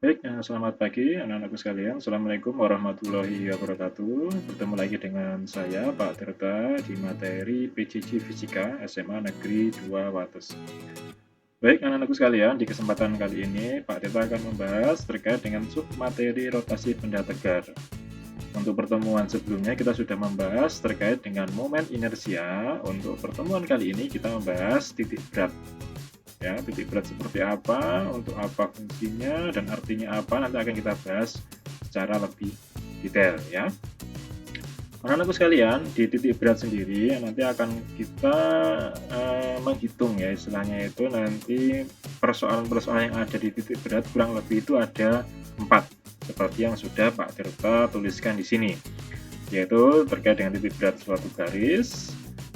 Baik, selamat pagi anak-anakku sekalian. Assalamualaikum warahmatullahi wabarakatuh. Bertemu lagi dengan saya, Pak Tirta, di materi PJJ Fisika SMA Negeri 2 Wates. Baik, anak-anakku sekalian, di kesempatan kali ini Pak Tirta akan membahas terkait dengan submateri rotasi benda tegar. Untuk pertemuan sebelumnya kita sudah membahas terkait dengan momen inersia. Untuk pertemuan kali ini kita membahas titik berat. Ya, titik berat seperti apa, untuk apa fungsinya, dan artinya apa, nanti akan kita bahas secara lebih detail ya. Anak-anakku sekalian, di titik berat sendiri nanti akan kita menghitung ya, istilahnya itu nanti persoalan-persoalan yang ada di titik berat kurang lebih itu ada 4, seperti yang sudah Pak Tirta tuliskan di sini, yaitu terkait dengan titik berat suatu garis,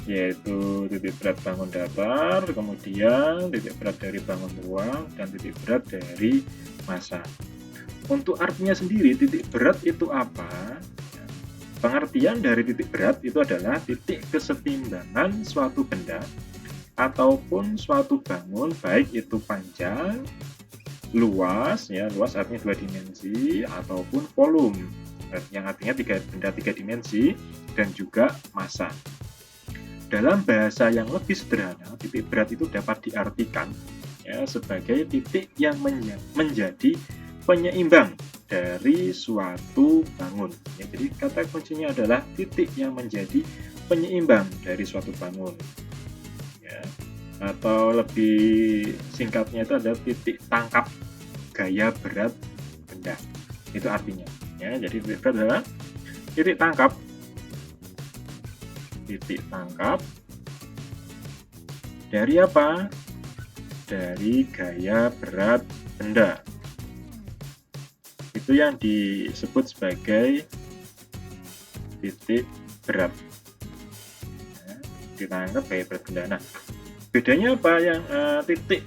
yaitu titik berat bangun datar, kemudian titik berat dari bangun ruang, dan titik berat dari massa. Untuk artinya sendiri, titik berat itu apa? Pengertian dari titik berat itu adalah titik kesetimbangan suatu benda ataupun suatu bangun, baik itu panjang, luas, ya luas artinya 2 dimensi, ataupun volume, yang artinya benda 3 dimensi, dan juga massa. Dalam bahasa yang lebih sederhana, titik berat itu dapat diartikan ya, sebagai titik yang menjadi penyeimbang dari suatu bangun. Ya, jadi kata kuncinya adalah titik yang menjadi penyeimbang dari suatu bangun. Ya, atau lebih singkatnya itu adalah titik tangkap gaya berat benda. Itu artinya. Ya, jadi titik berat adalah titik tangkap dari apa? Dari gaya berat benda. Itu yang disebut sebagai titik berat. Ya, ditangkap gaya berat benda. Nah, bedanya apa yang titik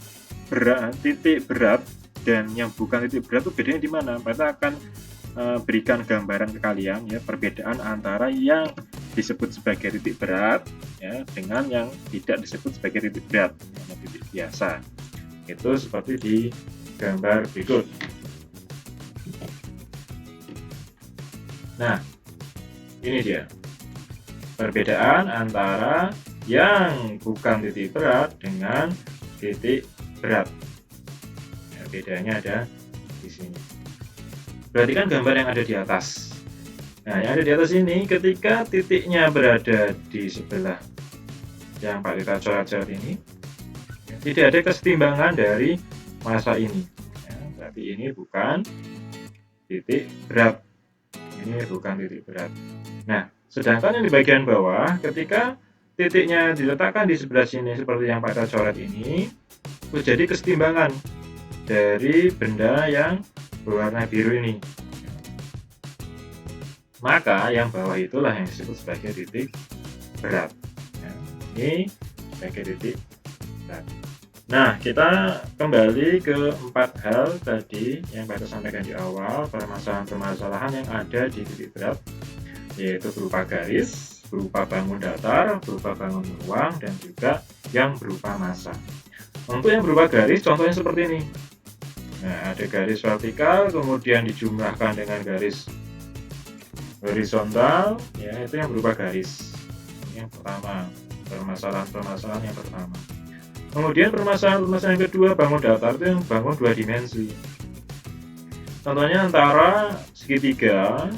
berat dan yang bukan titik berat itu bedanya di mana? Kita akan berikan gambaran ke kalian ya, perbedaan antara yang disebut sebagai titik berat ya dengan yang tidak disebut sebagai titik berat, yang titik biasa. Itu seperti di gambar berikut. Nah, ini dia perbedaan antara yang bukan titik berat dengan titik berat. Ya, bedanya ada di sini. Perhatikan gambar yang ada di atas. Nah, yang ada di atas ini, ketika titiknya berada di sebelah yang Pak Tirta coret-coret ini, ya, tidak ada kesetimbangan dari massa ini. Ya, berarti ini bukan titik berat. Ini bukan titik berat. Nah, sedangkan yang di bagian bawah, ketika titiknya diletakkan di sebelah sini seperti yang Pak Tirta coret ini, terjadi kesetimbangan dari benda yang berwarna biru ini. Maka yang bawah itulah yang disebut sebagai titik berat. Ya, ini sebagai titik berat. Nah, kita kembali ke 4 hal tadi yang Pak Tirta sampaikan di awal, permasalahan-permasalahan yang ada di titik berat, yaitu berupa garis, berupa bangun datar, berupa bangun ruang, dan juga yang berupa massa. Untuk yang berupa garis, contohnya seperti ini. Nah, ada garis vertikal, kemudian dijumlahkan dengan garis horizontal, ya itu yang berupa garis. Ini yang pertama, permasalahan yang pertama. Kemudian permasalahan yang kedua, bangun datar itu yang bangun 2 dimensi. Contohnya antara segitiga,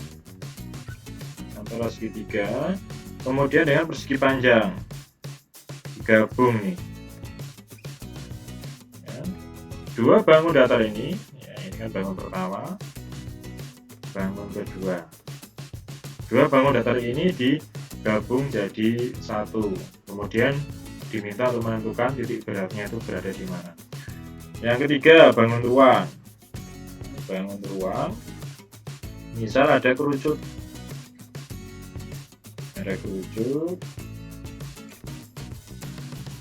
kemudian dengan persegi panjang, digabung nih. Ya. Dua bangun datar ini, ya ini kan bangun pertama, bangun kedua. Dua bangun datar ini digabung jadi satu, kemudian diminta untuk menentukan titik beratnya itu berada di mana. Yang ketiga, bangun ruang. Bangun ruang, misal ada kerucut,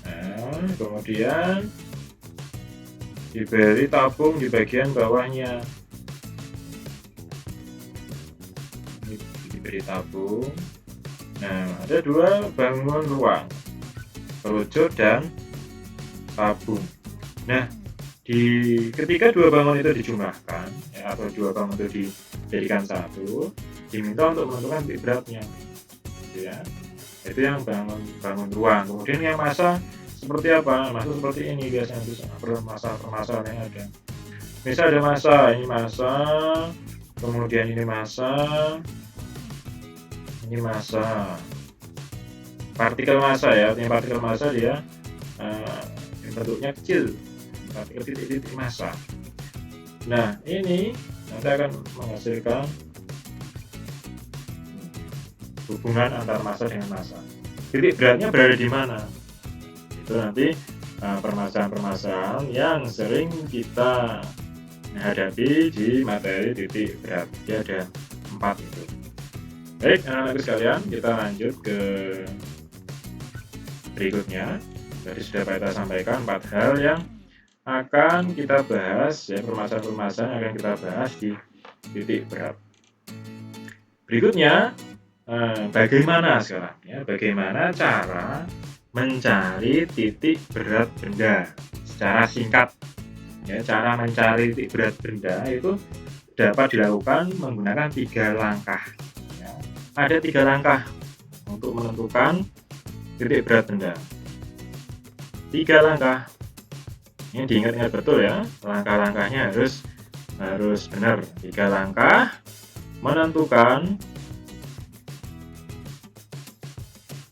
nah, kemudian diberi tabung di bagian bawahnya. Diberi tabung. Nah, ada 2 bangun ruang, kerucut dan tabung. Nah, Ketika dua bangun itu dijumlahkan ya, atau dua bangun itu dijadikan satu, diminta untuk menentukan titik beratnya, gitu ya. Itu yang bangun ruang. Kemudian yang massa seperti apa? Massa seperti ini biasanya, permasalahan yang ada. Misal ada massa, ini massa, kemudian ini massa, ini massa. Partikel massa ya, artinya partikel massa dia bentuknya kecil, partikel titik-titik massa. Nah, ini nanti akan menghasilkan hubungan antar massa dengan massa. Titik beratnya berada di mana? Itu nanti permasalahan-permasalahan yang sering kita hadapi di materi titik berat. Dia ada 4 itu. Baik, anak-anak sekalian, kita lanjut ke berikutnya. Tadi sudah kita sampaikan 4 hal yang akan kita bahas, ya, permasalahan-permasalahan yang akan kita bahas di titik berat. Berikutnya, bagaimana sekarang? Ya, bagaimana cara mencari titik berat benda secara singkat? Ya, cara mencari titik berat benda itu dapat dilakukan menggunakan 3 langkah. Ya, ada 3 langkah untuk menentukan titik berat benda. 3 langkah. Ini diingat-ingat betul ya. Langkah-langkahnya harus benar. 3 langkah menentukan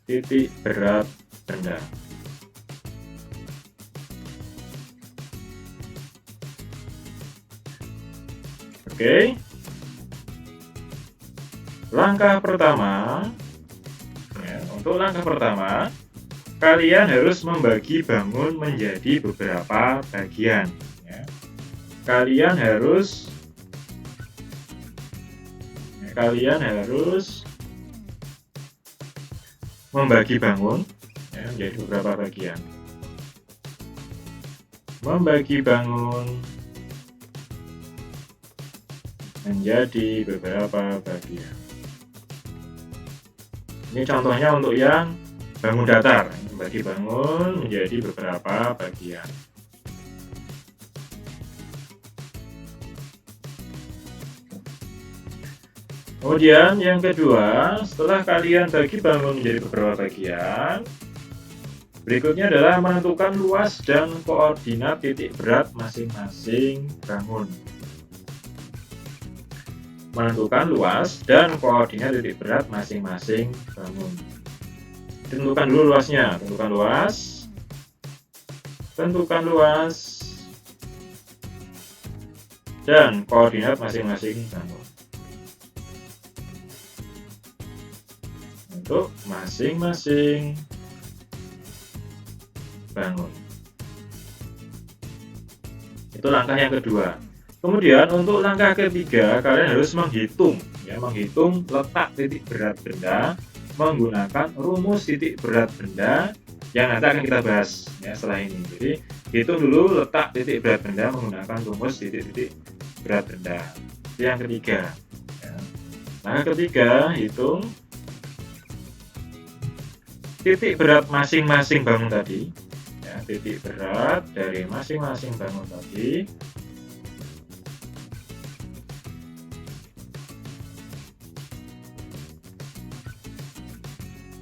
titik berat benda. Oke. Langkah pertama, ya, untuk langkah pertama, kalian harus membagi bangun menjadi beberapa bagian. Ya. Kalian harus membagi bangun ya, menjadi beberapa bagian. Membagi bangun menjadi beberapa bagian. Ini contohnya untuk yang bangun datar, membagi bangun menjadi beberapa bagian. Kemudian yang kedua, setelah kalian bagi bangun menjadi beberapa bagian, berikutnya adalah menentukan luas dan koordinat titik berat masing-masing bangun. Menentukan luas dan koordinat titik berat masing-masing bangun. Tentukan dulu luasnya, tentukan luas dan koordinat masing-masing bangun. Untuk masing-masing bangun. Itu langkah yang kedua. Kemudian untuk langkah ketiga, kalian harus menghitung letak titik berat benda menggunakan rumus titik berat benda yang nanti akan kita bahas ya setelah ini. Jadi hitung dulu letak titik berat benda menggunakan rumus titik berat benda. Itu yang ketiga. Ya. Langkah ketiga, hitung titik berat masing-masing bangun tadi. Ya, titik berat dari masing-masing bangun tadi.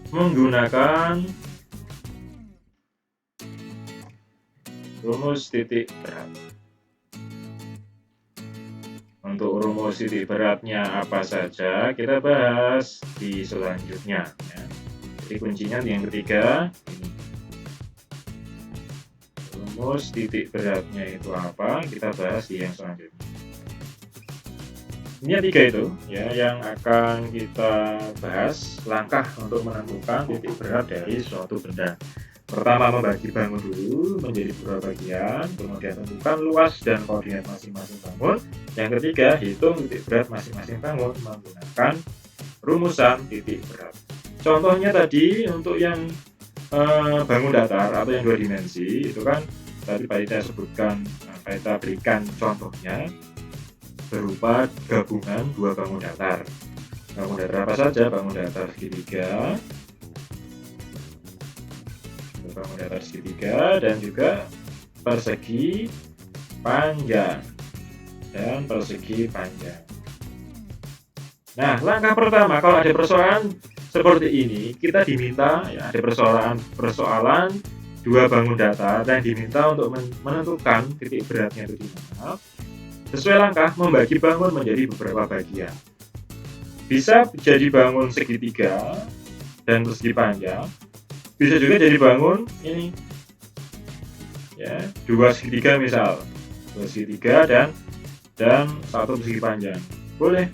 Menggunakan rumus titik berat. Untuk rumus titik beratnya apa saja kita bahas di selanjutnya ya. Jadi kuncinya yang ketiga ini. Rumus titik beratnya itu apa, kita bahas di yang selanjutnya. Ini 3 itu ya yang akan kita bahas langkah untuk menentukan titik berat dari suatu benda. Pertama, membagi bangun dulu menjadi beberapa bagian, kemudian tentukan luas dan koordinat masing-masing bangun. Yang ketiga, hitung titik berat masing-masing bangun menggunakan rumusan titik berat. Contohnya tadi untuk yang bangun datar atau yang 2 dimensi itu kan tadi Pak Ita sebutkan, Pak Ita berikan contohnya berupa gabungan 2 bangun datar. Bangun datar apa saja? Bangun datar segitiga, bangun datar segitiga dan juga persegi panjang dan persegi panjang. Nah, langkah pertama kalau ada persoalan seperti ini, kita diminta ya, ada persoalan dua bangun datar dan diminta untuk menentukan titik beratnya itu di mana. Sesuai langkah membagi bangun menjadi beberapa bagian. Bisa jadi bangun segitiga dan persegi panjang. Bisa juga jadi bangun ini ya, dua segitiga misal, dua segitiga dan satu persegi panjang. Boleh.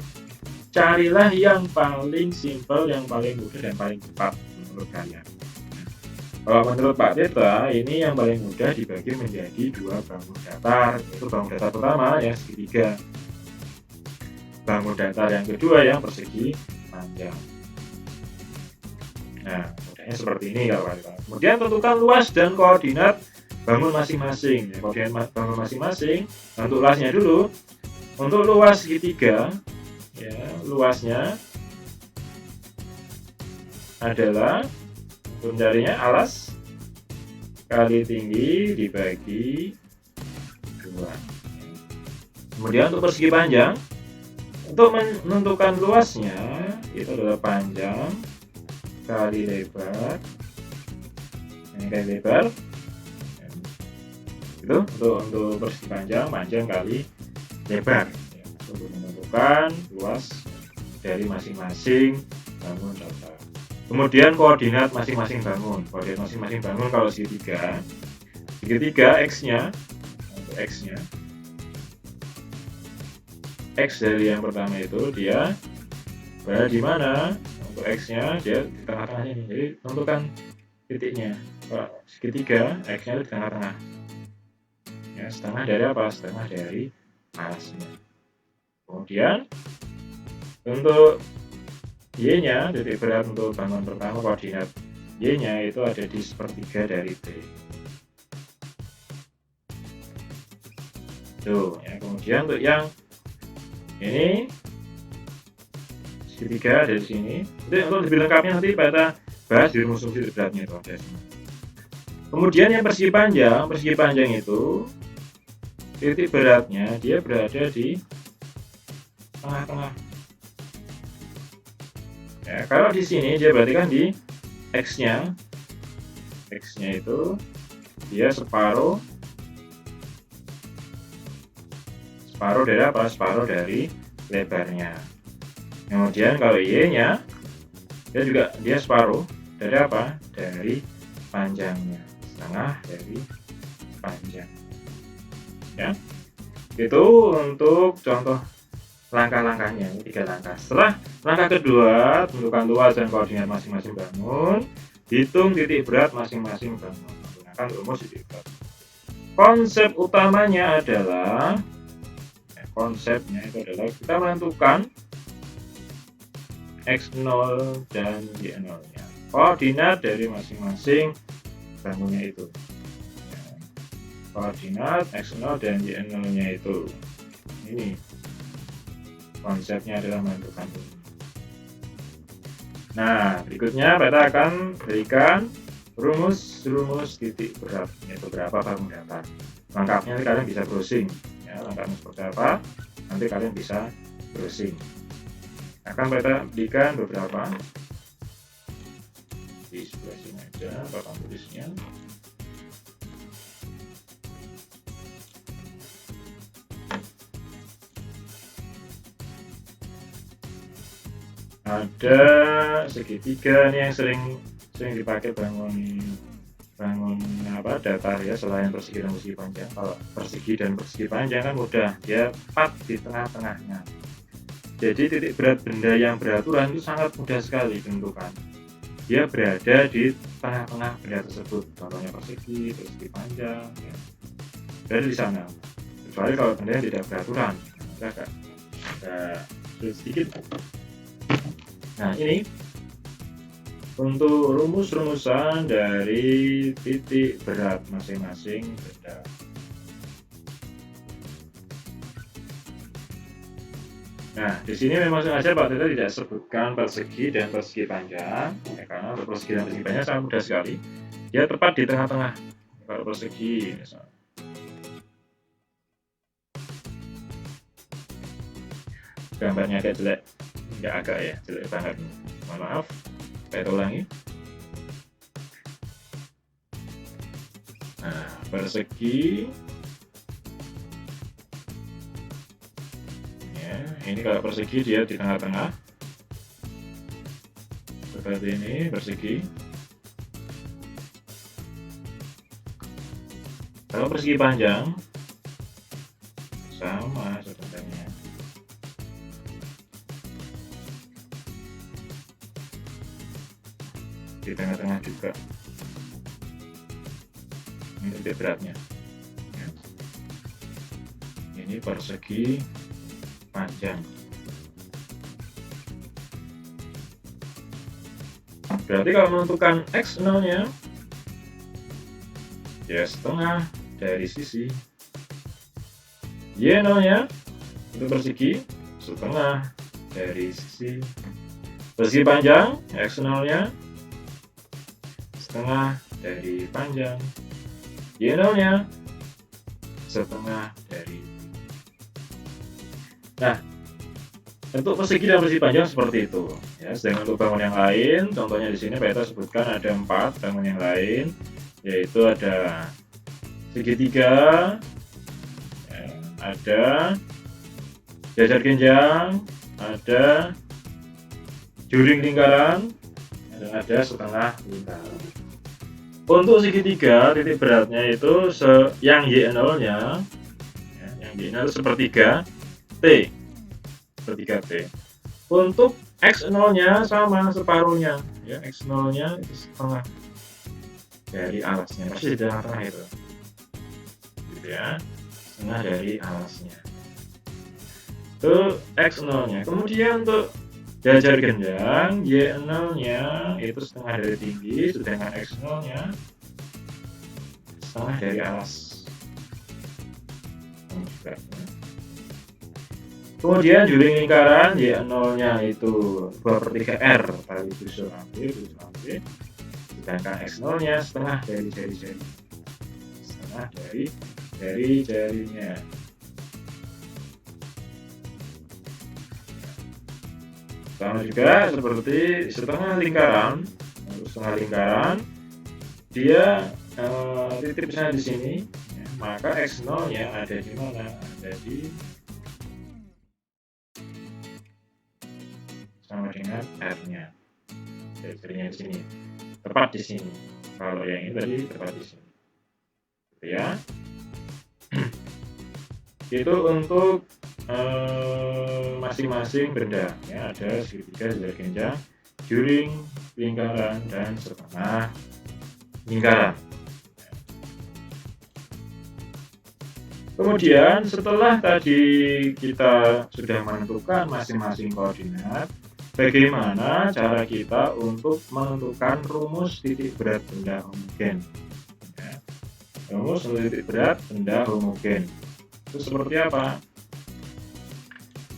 Carilah yang paling simpel, yang paling mudah dan paling cepat menurut kalian. Kalau menurut Pak Tirta, ini yang paling mudah dibagi menjadi dua bangun datar. Itu bangun datar pertama yang segitiga. Bangun datar yang kedua yang persegi panjang. Nah, mudahnya seperti ini kalau Pak. Kemudian tentukan luas dan koordinat bangun masing-masing. Koordinat bangun masing-masing. Untuk luasnya dulu. Untuk luas segitiga, ya, luasnya adalah untuk mencarinya alas kali tinggi dibagi 2. Kemudian untuk persegi panjang, untuk menentukan luasnya itu adalah panjang kali lebar, ini kali lebar, itu untuk persegi panjang kali lebar. Untuk menentukan luas dari masing-masing bangun datar. Kemudian koordinat masing-masing bangun. Koordinat masing-masing bangun kalau segitiga x-nya, untuk x-nya, x dari yang pertama itu dia berada di mana? Untuk x-nya dia di tengah-tengah ini. Jadi tentukan titiknya. Kalau segitiga, x-nya itu di tengah-tengah. Ya, setengah dari apa? Setengah dari alasnya. Kemudian untuk y-nya, titik berat untuk bangun pertama, koordinat y-nya itu ada di sepertiga dari t. Tuh, ya. Kemudian untuk yang ini segitiga ada di sini. Jadi untuk lebih lengkapnya nanti kita bahas di rumus titik beratnya itu ada di sini. Kemudian yang persegi panjang itu titik beratnya dia berada di tengah-tengah. Ya, kalau di sini dia berarti kan di x-nya itu dia separuh dari apa? Separuh dari lebarnya. Kemudian kalau y-nya dia separuh dari apa? Dari panjangnya, setengah dari panjang. Ya, itu untuk contoh langkah-langkahnya, ini 3 langkah. Setelah langkah kedua, tentukan luas dan koordinat masing-masing bangun, hitung titik berat masing-masing bangun menggunakan rumus titik berat. Konsep utamanya adalah kita menentukan x0 dan y0-nya, koordinat dari masing-masing bangunnya itu. Koordinat x0 dan y0-nya itu. Ini konsepnya adalah menentukan ini. Nah, berikutnya kita akan berikan rumus titik berat, yaitu berapa bangun datar. Lengkapnya nanti kalian bisa browsing. Ya, lengkapnya seperti apa, nanti kalian bisa browsing. Akan kita berikan beberapa di sebelah sini aja papan tulisnya. Ada segitiga nih yang sering dipakai bangun datar ya, selain persegi dan persegi panjang. Kalau persegi dan persegi panjang kan mudah, dia pas di tengah-tengahnya. Jadi titik berat benda yang beraturan itu sangat mudah sekali ditentukan. Dia berada di tengah-tengah benda tersebut. Contohnya persegi panjang ya. Berada di sana. Kecuali kalau benda yang tidak beraturan, maka agak sulit sedikit. Nah, ini untuk rumus-rumusan dari titik berat masing-masing benda. Nah, di sini memang sengaja Pak Tirta tidak sebutkan persegi dan persegi panjang, ya, karena untuk persegi dan persegi panjang sangat mudah sekali. Dia tepat di tengah-tengah. Kalau persegi misalnya. gambarnya agak jelek, nggak agak ya, jelek banget. Mohon maaf, saya ulangi. Nah, persegi ya, ini kalau persegi dia di tengah-tengah seperti ini, persegi. Kalau persegi panjang sama sebenarnya, di tengah-tengah juga. Ini titik beratnya ya. Ini persegi panjang, berarti kalau menentukan X0 nya ya setengah dari sisi, Y0 nya untuk persegi setengah dari sisi. Persegi panjang X0 nya setengah dari panjang, Y0 nya setengah dari. Nah, untuk persegi dan persegi panjang seperti itu ya. Sedangkan untuk bangun yang lain, contohnya di sini Pak Eta sebutkan ada 4 bangun yang lain, yaitu ada segitiga ya, ada jajar genjang, ada juring lingkaran, dan ada setengah lingkaran. Untuk segitiga, titik beratnya itu yang Y0 nya ya, yang Y0 sepertiga T, sepertiga T. Untuk X0 nya sama separuhnya ya, X0 nya itu setengah dari alasnya, pasti di tengah-tengah itu gitu ya, setengah dari alasnya itu X0 nya. Kemudian untuk jajar genjang Y0 nya itu setengah dari tinggi, sedangkan X0 nya setengah dari alas. Kemudian juring lingkaran Y0 nya itu 2/3 R kali busur ambil, sedangkan X0 nya setengah dari jari-jari, setengah dari jarinya. Sama juga seperti setengah lingkaran, dia titipnya di sini ya, maka X0 nya ada di mana? Ada di sama dengan R nya, jarinya di sini, tepat di sini. Kalau yang ini tadi tepat di sini gitu ya. Itu untuk masing-masing benda ya, ada segitiga, jajar genjang, juring, lingkaran, dan setengah lingkaran. Kemudian setelah tadi kita sudah menentukan masing-masing koordinat, bagaimana cara kita untuk menentukan rumus titik berat benda homogen ya. Rumus titik berat benda homogen itu seperti apa?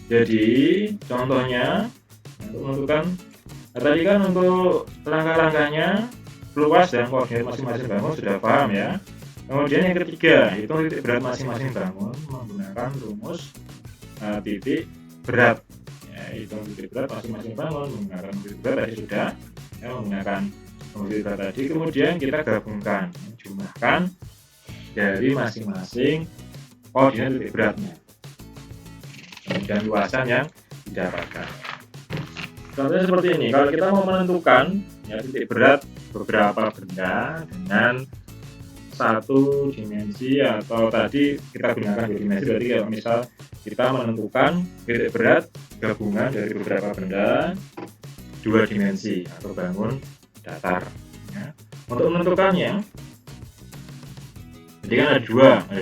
Jadi contohnya untuk menentukan, tadi kan untuk langkah-langkahnya, luas dan koordinat masing-masing bangun sudah paham ya. Kemudian yang ketiga, hitung titik berat masing-masing bangun menggunakan rumus titik berat ya, hitung titik berat masing-masing bangun menggunakan titik berat tadi sudah ya, menggunakan rumus titik berat tadi. Kemudian kita gabungkan, jumlahkan dari masing-masing koordinat titik beratnya dan luasan yang didapatkan. Contohnya seperti ini, kalau kita mau menentukan ya, titik berat beberapa benda dengan satu dimensi, atau tadi kita gunakan dua dimensi, berarti kalau misal kita menentukan titik berat gabungan dari beberapa benda dua dimensi atau bangun datar ya. Untuk menentukannya, jadi kan ada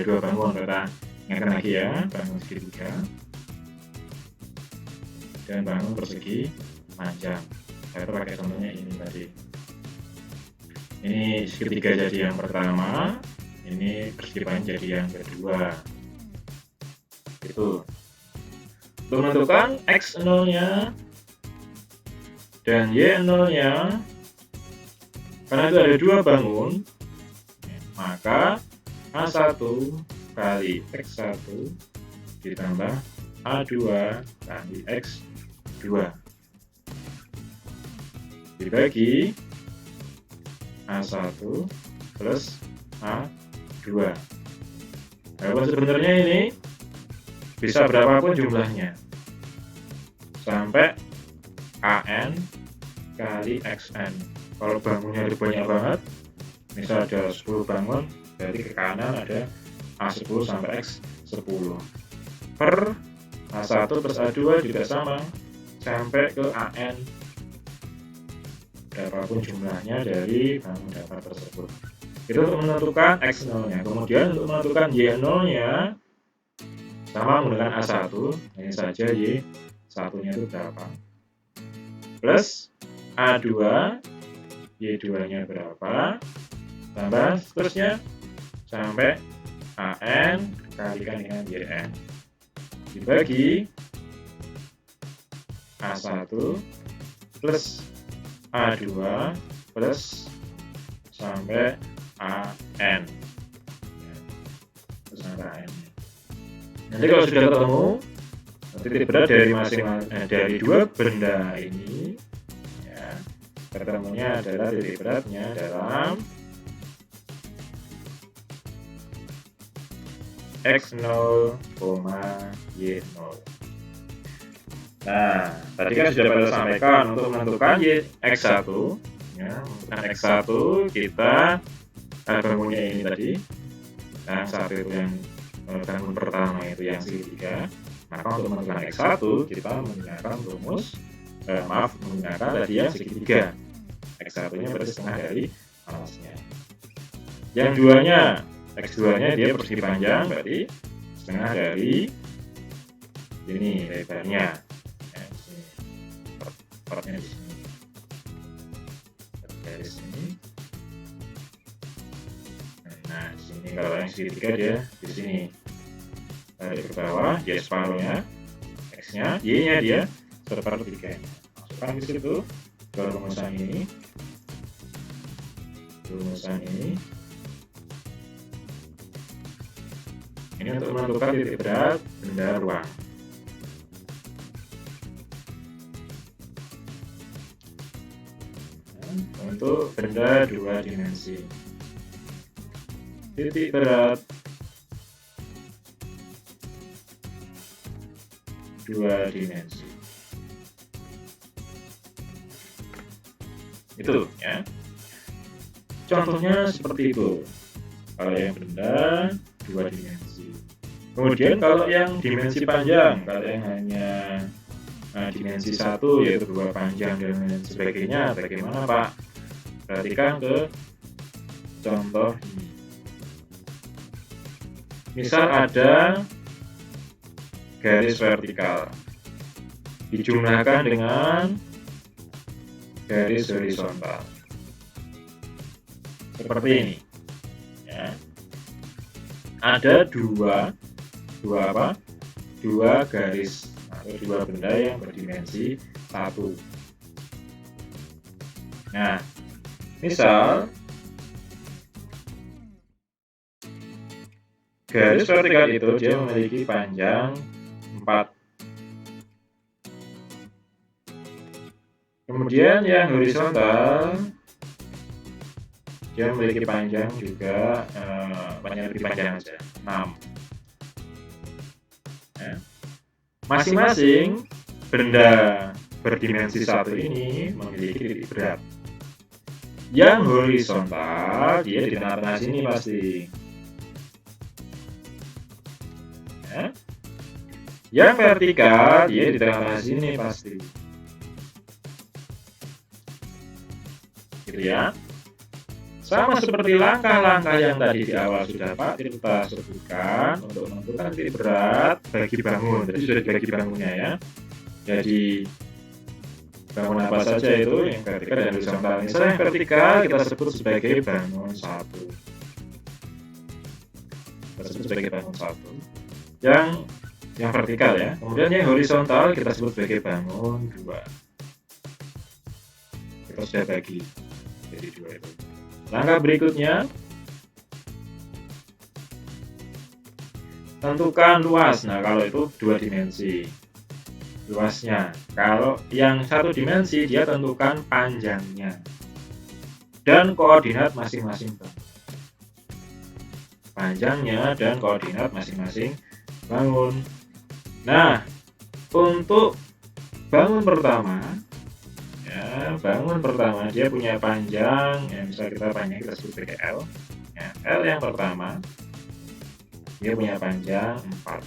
dua bangun, kita ingatkan lagi ya, bangun segitiga dan bangun persegi panjang. Saya pakai contohnya ini tadi. Ini segitiga jadi yang pertama, ini persegi panjang jadi yang kedua. Itu. Untuk menentukan X0 nya dan Y0 nya, karena itu ada dua bangun, maka A1 kali X1 ditambah A2 kali X2 dibagi A1 plus A2. Walaupun sebenarnya ini bisa berapapun jumlahnya, sampai AN kali XN. Kalau bangunnya itu banyak banget, misal ada 10 bangun, berarti ke kanan ada A10 sampai X10. Per A1 plus A2 juga sama, sampai ke AN berapapun jumlahnya dari bangun datar tersebut. Itu untuk menentukan X0-nya. Kemudian untuk menentukan Y0-nya sama menggunakan A1, ini saja Y1-nya itu berapa. Plus A2, Y2-nya berapa, tambah seterusnya sampai AN kalikan dengan YN. Dibagi A1 plus A2 plus sampai AN. Terus sampai AN. Nanti kalau sudah ketemu titik berat dari masing-masing dari dua benda ini, ya, ketemunya adalah titik beratnya dalam X0, Y0. Nah, tadi kan sudah pada sampaikan untuk menentukan X1, ya, menentukan X1 kita bangunnya ini tadi, yang satu itu yang bangun pertama itu yang segitiga. Maka untuk menentukan X1 kita menggunakan rumus, menggunakan tadi yang segitiga. X1-nya berarti setengah dari alasnya. Yang duanya, X2-nya dia persegi panjang, berarti setengah dari ini lebarnya. Partnya di sini, dari sini. Nah, di sini kalau yang segitiga dia di sini. Dari ke bawah, dia separuhnya, X-nya, Y-nya dia sepertiga. Masukkan di situ ke rumusan ini. Rumusan ini. Ini untuk menentukan titik berat benda ruang. Untuk benda 2 dimensi, titik berat 2 dimensi itu, ya. Contohnya seperti itu kalau yang benda 2 dimensi. Kemudian kalau yang dimensi panjang, kalau yang hanya dimensi 1 yaitu 2 panjang dan lain sebagainya, bagaimana Pak? Perhatikan ke contoh ini. Misal ada garis vertikal dijumlahkan dengan garis horizontal seperti ini, ya. Ada dua garis atau dua benda yang berdimensi 1. Nah, misal garis vertikal itu dia memiliki panjang 4. Kemudian yang horizontal dia memiliki panjang juga lebih panjang saja, 6. Ya. Masing-masing benda berdimensi 1 ini memiliki titik berat. Yang horizontal dia di tengah-tengah sini pasti. Ya. Yang vertikal dia di tengah-tengah sini pasti. Gitu ya. Sama seperti langkah-langkah yang tadi di awal sudah Pak kita sebutkan untuk menentukan titik berat bagi bangun. Jadi sudah dibagi bangunnya, ya. Jadi bangun apa saja itu yang vertikal dan horizontal. Misalnya yang vertikal kita sebut sebagai bangun 1. Kita sebut sebagai bangun 1. Yang vertikal, ya. Kemudian yang horizontal kita sebut sebagai bangun 2. Kita sudah bagi jadi 2 itu. Langkah berikutnya, tentukan luas. Nah, kalau itu 2 dimensi luasnya. Kalau yang 1 dimensi, dia tentukan panjangnya dan koordinat masing-masing panjangnya dan koordinat masing-masing bangun. Nah, untuk bangun pertama, ya, bangun pertama dia punya panjang, yang bisa kita panjang kita sebut sebagai L. Ya, L yang pertama dia punya panjang 4.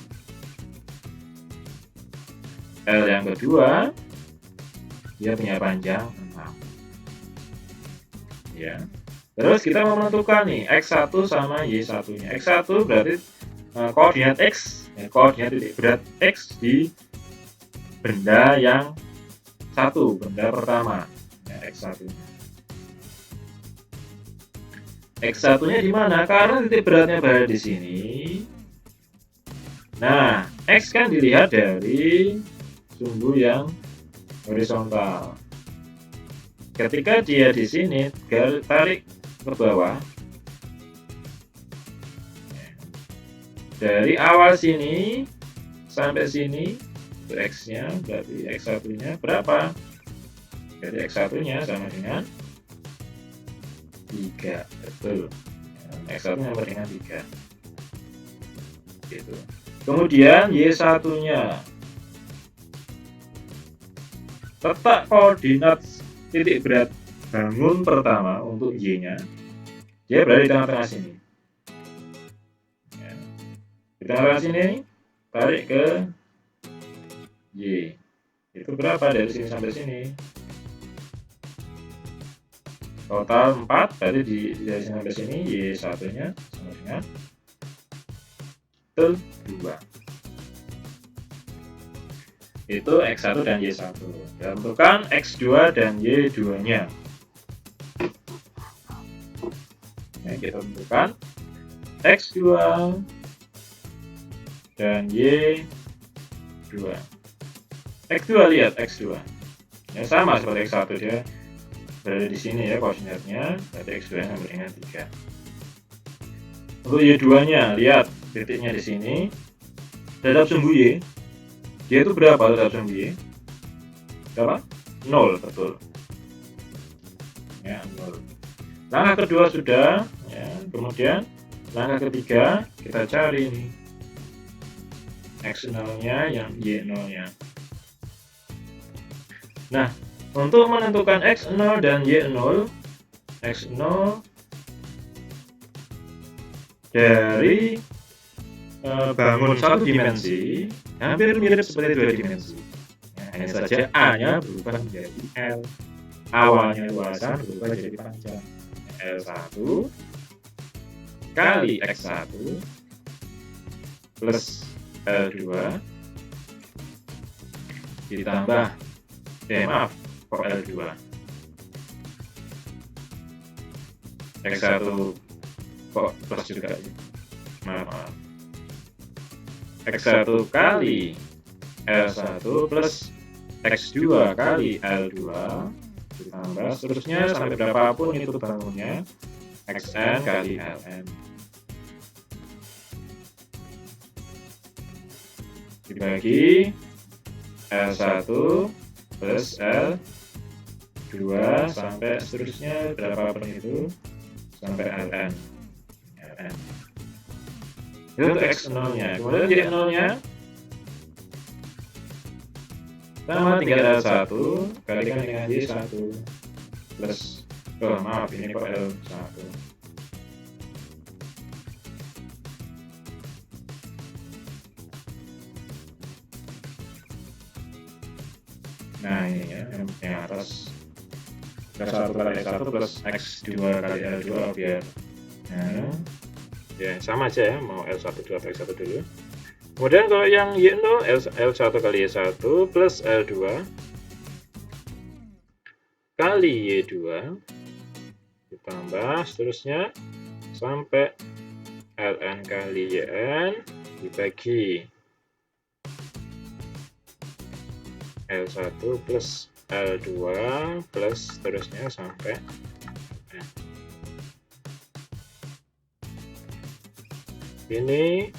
L yang kedua dia punya panjang 6. Ya. Terus kita mau menentukan nih X1 sama Y1-nya. X1 berarti koordinat X, ya, koordinat titik berat X di benda yang satu, benda pertama, ya, X1-nya. X1-nya di mana? Karena titik beratnya berada di sini. Nah, X kan dilihat dari sumbu yang horizontal. Ketika dia di sini, tarik ke bawah. Dari awal sini sampai sini, untuk X-nya berarti X1-nya berapa? Jadi X1-nya sama dengan 3, betul. X1-nya sama dengan 3. Gitu. Kemudian Y1-nya, letak koordinat titik berat bangun pertama untuk Y-nya, dia berada di tengah-tengah sini. Ya. Di tengah-tengah sini, tarik ke Y. Itu berapa dari sini sampai sini? Total 4, berarti dari sini sampai sini Y1-nya sama dengan 2. Itu X1 dan Y1. Tentukan X2 dan Y2-nya. Nah, kita tentukan X2 dan Y2. X2, lihat X2. Ya, sama seperti X1, dia berada di sini ya koordinatnya, berarti X2 sama dengan 3. Untuk Y2-nya, lihat titiknya di sini. Terhadap sumbu Y, dia itu berapa terhadap sumbu Y? Berapa? 0, betul. Ya, 0. Langkah kedua sudah, ya. Kemudian langkah ketiga kita cari nih X0-nya yang Y0-nya. Nah, untuk menentukan X0 dan Y0, X0 dari bangun 1 dimensi hampir mirip seperti 2 dimensi. Nah, hanya saja A-nya berubah menjadi L. Awalnya luasan berubah jadi panjang. L1 kali X1 plus L2 ditambah maaf, kok L2 X1 kok plus juga, maaf. X1 kali L1 plus X2 kali L2 ditambah seterusnya sampai berapapun itu bangunnya Xn kali Ln dibagi L1 plus L2 sampai seterusnya berapapun itu sampai Ln. Itu untuk X0-nya. Kemudian Y0-nya sama, tinggal L1 kalikan dengan Y1 plus, maaf ini kok L1. Nah ini ya, yang atas X1 kali X1 plus X2 kali L2 biar ya sama aja ya, mau L1 dulu atau X1 dulu. Kemudian kalau yang Y0, L1 kali Y1 plus L2 kali Y2 ditambah seterusnya sampai Ln kali Yn dibagi L1 plus L2 plus seterusnya sampai ini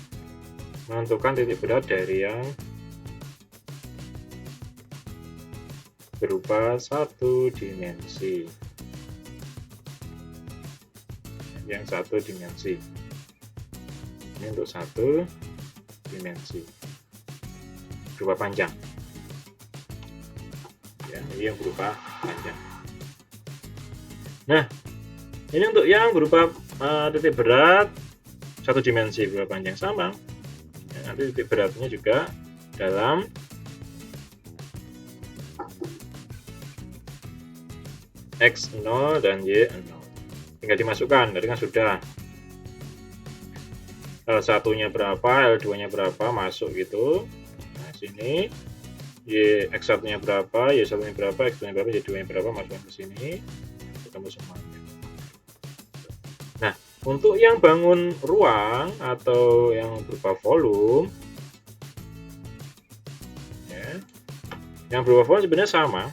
menentukan titik berat dari yang berupa satu dimensi. Yang satu dimensi. Ini untuk satu dimensi. Berupa panjang. Ya, ini yang berupa panjang. Nah, ini untuk yang berupa titik berat satu dimensi berupa panjang sama. Ya, nanti titik beratnya juga dalam X0 dan Y0. Tinggal dimasukkan, tadi kan sudah. L1-nya berapa, L2-nya berapa, masuk gitu. Nah, sini X1-nya berapa, Y1-nya berapa, X2-nya berapa, Y2-nya berapa, masukkan ke sini. Ketemu semuanya. Nah, untuk yang bangun ruang atau yang berupa volume, ya, yang berupa volume sebenarnya sama.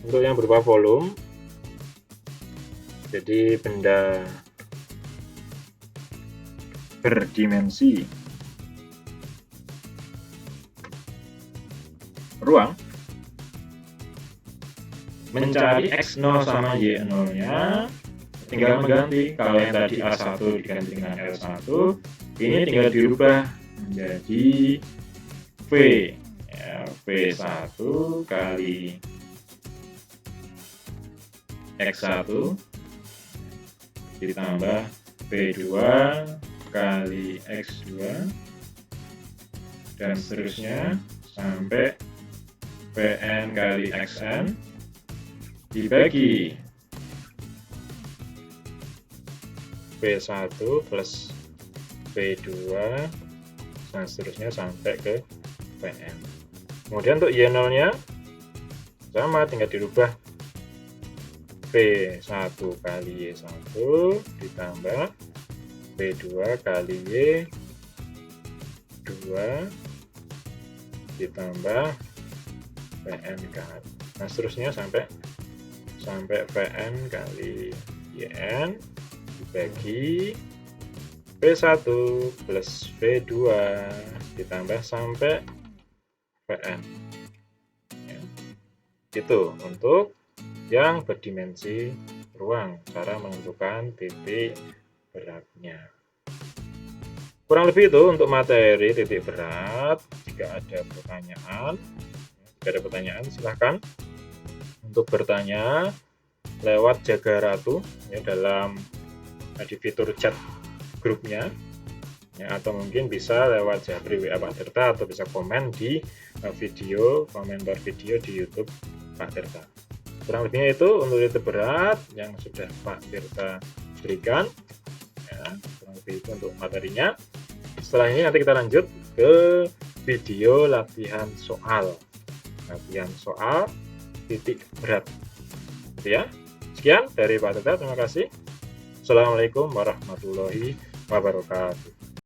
Untuk yang berupa volume, jadi benda berdimensi ruang, mencari X0 sama Y0-nya, tinggal mengganti. Kalau yang tadi A1 diganti dengan L1, ini tinggal dirubah menjadi V, ya, V1 kali X1 ditambah V2 kali X2 dan seterusnya sampai Vn kali Xn dibagi V1 plus V2 dan seterusnya sampai ke Vn. Kemudian untuk Y0-nya sama, tinggal dirubah V1 kali Y1 ditambah V2 kali Y2 ditambah Vn kali. Nah, seterusnya sampai Vn kali Yn dibagi V1 plus V2 ditambah sampai Vn. Ya. Itu untuk yang berdimensi ruang, cara menentukan titik beratnya. Kurang lebih itu untuk materi titik berat. Jika ada pertanyaan, silahkan untuk bertanya lewat Jaga Ratu ya, dalam di fitur chat grupnya ya, atau mungkin bisa lewat Japri WA Pak Tirta, atau bisa komen di komentar video di YouTube Pak Tirta. Kurang lebihnya itu untuk titik berat yang sudah Pak Tirta berikan ya, kurang lebih itu untuk materinya. Setelah ini nanti kita lanjut ke video latihan soal titik berat ya. Sekian dari Pak Tirta, terima kasih. Assalamualaikum warahmatullahi wabarakatuh.